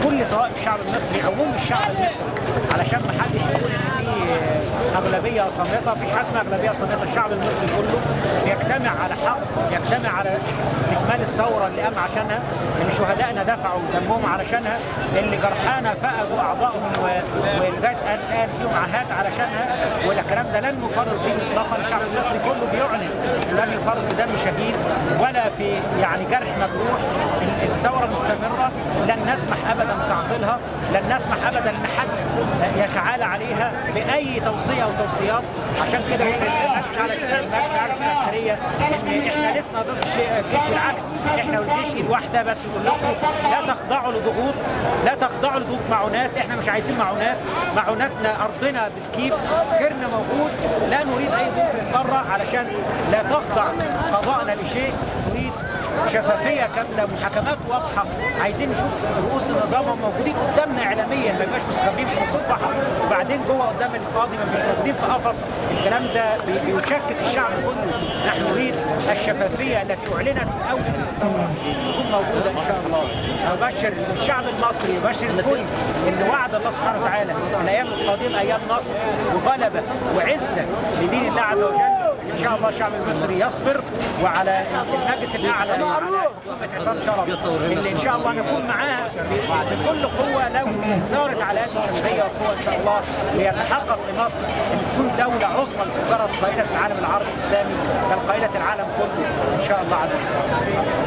كل طوائف الشعب المصري، عموم الشعب المصري، علشان ما حدش يقول ان في اغلبيه صامته. مفيش حاجه اسمها اغلبيه صامته، الشعب المصري كله بيجتمع على حق، يجتمع على استكمال الثوره اللي قام عشانها، اللي شهدائنا دفعوا دمهم علشانها، اللي جرحانا فقدوا اعضائهم ولغايه الان فيهم عاهات علشانها. والكلام ده لن نفرط فيه اطلاقا. الشعب المصري كله بيعلن لن يفرط في دم شهيد ولا في يعني جرح مجروح. الثوره مستمره، لن نسمح ابدا بتعطيلها، لن نسمح ابدا ان حد يتعالى عليها باي توصيه او توصيات. عشان كده المجلس على العسكريه ان احنا لسنا ضد الجيش، بالعكس احنا والجيش ايد واحده. بس نقول لكم لا تخضعوا لضغوط، لا تخضعوا لضغوط معونات. احنا مش عايزين معونات، معوناتنا ارضنا بالكيف، غيرنا موجود. لا نريد اي ضغوط مضطره علشان لا تخضع قضاءنا لشيء. نريد شفافيه كامله، محاكمات واضحه. عايزين نشوف رؤوس النظام موجودين قدامنا اعلاميا، ما يبقاش مستخبين في مصفحه وبعدين جوه قدام القاضي ما مش موجودين في قفص. الكلام ده بيشكك الشعب كله. نحن نريد الشفافيه التي اعلنت من اول الثوره تكون موجوده ان شاء الله. نبشر الشعب المصري، يبشر الكل ان وعد الله سبحانه وتعالى الايام القادمه ايام نصر وغلبه وعزه لدين الله عز وجل. ان شاء الله الشعب المصري يصبر، وعلى المجلس الاعلى على حكومه عصام شرف اللي ان شاء الله نكون معاها بكل قوه لو سارت على هذه الشفافيه والقوه ان شاء الله، ليتحقق لمصر ان تكون دوله عظمى لمجرد قائده العالم العربي الاسلامي بل قائده العالم كله ان شاء الله عز وجل.